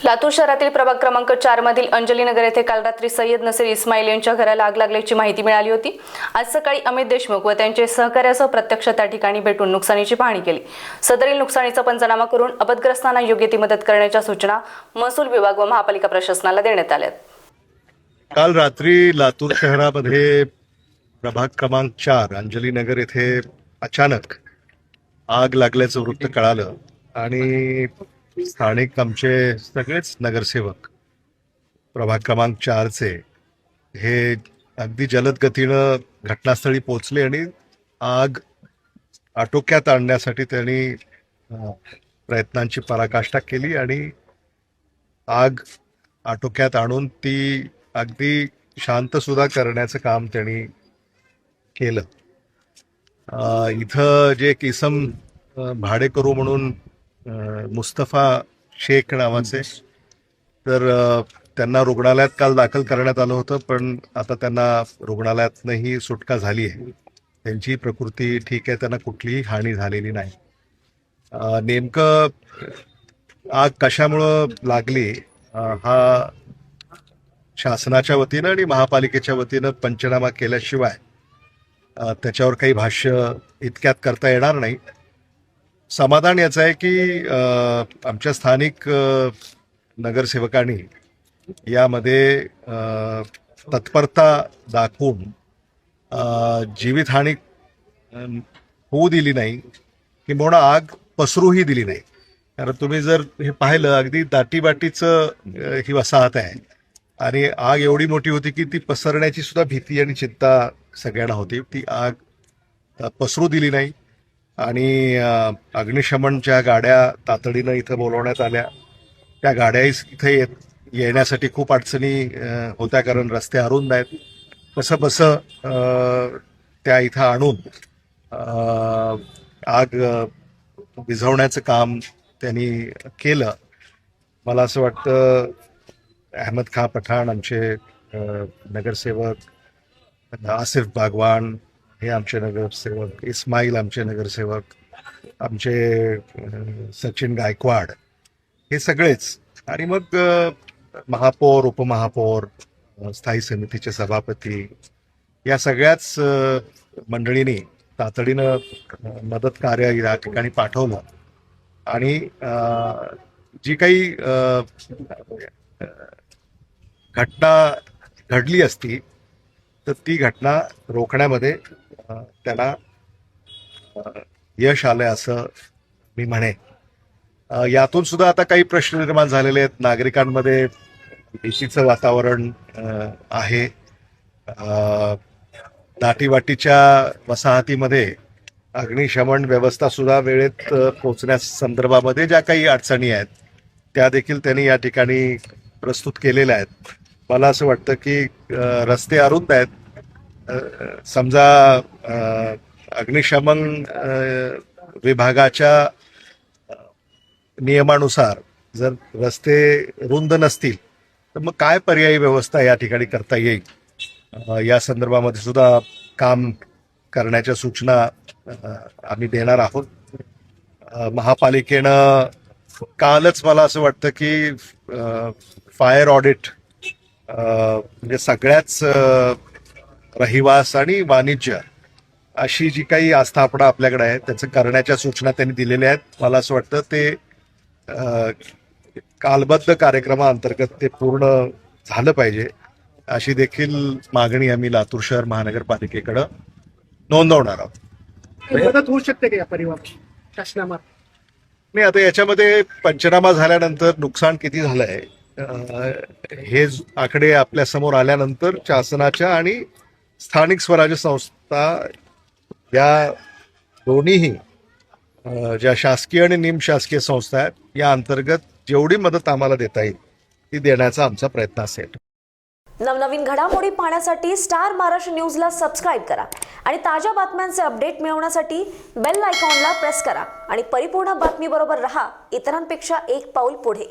लातूर शहरातील प्रभाग क्रमांक 4 मधील अंजली नगर येथे काल रात्री सय्यद नसीर इस्माईल यांच्या घराला आग लागल्याची माहिती मिळाली होती। आज सकाळी अमित देशमुख व त्यांचे सहकार्यासह प्रत्यक्ष त्या ठिकाणी भेटून नुकसानीची पाहणी केली। सदरील नुकसानीचा पंचनामा करून अपघातग्रस्तांना योग्य ती मदत करण्याच्या सूचना महसूल विभाग व महापालिका प्रशासनाला देण्यात आल्या। काल रात्री लातूर शहरामध्ये प्रभाग क्रमांक 4 अंजली नगर येथे अचानक आग लागल्याचं वृत्त कळालं आणि स्थानिक आमचे सगळेच नगरसेवक प्रभाग क्रमांक 4 चे हे अगदी जलद गतीनं घटनास्थळी पोहोचले आणि आग आटोक्यात आणण्यासाठी त्यांनी प्रयत्नांची पराकाष्ठा केली आणि आग आटोक्यात आणून ती अगदी शांत सुद्धा करण्याचं काम त्यांनी केलं। इथं जे एक इसम भाडेकरू म्हणून मुस्तफा शेख नावाचे, तर त्यांना रुग्णालयात काल दाखल करण्यात आलं होतं, पण आता त्यांना रुग्णालयातनंही सुटका झाली आहे। त्यांची प्रकृती ठीक आहे, त्यांना कुठलीही हानी झालेली नाही। नेमकं आग कशामुळं लागली हा शासनाच्या वतीनं आणि महापालिकेच्या वतीनं पंचनामा केल्याशिवाय त्याच्यावर काही भाष्य इतक्यात करता येणार नाही। समाधान याचं आहे की आमच्या स्थानिक नगरसेवकांनी यामध्ये तत्परता दाखवून जीवितहानी होऊ दिली नाही, किंबहुना आग पसरूही दिली नाही। कारण तुम्ही जर हे पाहिलं, अगदी दाटीवाटीचं ही वसाहत आहे आणि आग एवढी मोठी होती की ती पसरण्याची सुद्धा भीती आणि चिंता सगळ्यांना होती। ती आग पसरू दिली नाही आणि अग्निशमनच्या गाड्या तातडीनं इथं बोलवण्यात आल्या। त्या गाड्याही इथे येण्यासाठी खूप अडचणी होत्या, कारण रस्ते अरुंद आहेत। कसंबसं त्या इथं आणून आग विझवण्याचं काम त्यांनी केलं। मला असं वाटतं अहमद खां पठाण आमचे नगरसेवक, आसिफ बागवान हे आमचे नगरसेवक, इस्माईल आमचे नगरसेवक, आमचे सचिन गायकवाड हे सगळेच, आणि मग महापौर, उपमहापौर, स्थायी समितीचे सभापती, या सगळ्याच मंडळींनी तातडीनं मदत कार्य या ठिकाणी पाठवलं आणि जी काही घटना घडली असती तर ती घटना रोखण्यामध्ये त्यांना यश आलंय असं मी म्हणेन। यातून सुद्धा आता काही प्रश्न निर्माण झालेले आहेत। नागरिकांमध्ये भीतीचं वातावरण आहे। दाटीवाटीच्या वसाहतीमध्ये अग्निशमन व्यवस्था सुद्धा वेळेत पोहोचण्यास संदर्भामध्ये ज्या काही अडचणी आहेत त्या देखील त्यांनी या ठिकाणी प्रस्तुत केलेल्या आहेत। मला असं वाटतं की रस्ते अरुंद आहेत। समजा अग्निशमन विभागाच्या नियमानुसार जर रस्ते रुंद नसतील तर मग काय पर्यायी व्यवस्था या ठिकाणी करता येईल, या संदर्भामध्ये सुद्धा काम करण्याच्या सूचना आम्ही देणार आहोत। महापालिकेनं कालच मला असं वाटतं की फायर ऑडिट म्हणजे सगळ्याच रहिवास आणि वाणिज्य अशी जी काही आस्थापना आपल्याकडे आहे त्याचं करण्याच्या सूचना त्यांनी दिलेल्या आहेत। मला असं वाटतं ते कालबद्ध कार्यक्रमाअंतर्गत ते पूर्ण झालं पाहिजे, अशी देखील मागणी आम्ही लातूर शहर महानगरपालिकेकडं नोंदवणार आहोत। मदत होऊ शकते का या परिवार शासनामार्फत? नाही, आता याच्यामध्ये पंचनामा झाल्यानंतर नुकसान किती झालंय हे आकडे आपल्या समोर आल्यानंतर शासनाच्या आणि स्थानिक स्वराज्य संस्था या दोन्हीही ज्या शासकीय आणि निमशासकीय संस्था आहेत या अंतर्गत जेवढी मदत आम्हाला देता येईल ती देण्याचा आमचा प्रयत्न असेल। नवनवीन घडामोडी पाहण्यासाठी स्टार महाराष्ट्र न्यूजला सबस्क्राईब करा आणि ताज्या बातम्यांचे अपडेट मिळवण्यासाठी बेल आयकॉनला प्रेस करा आणि परिपूर्ण बातमीबरोबर रहा, इतरांपेक्षा एक पाऊल पुढे।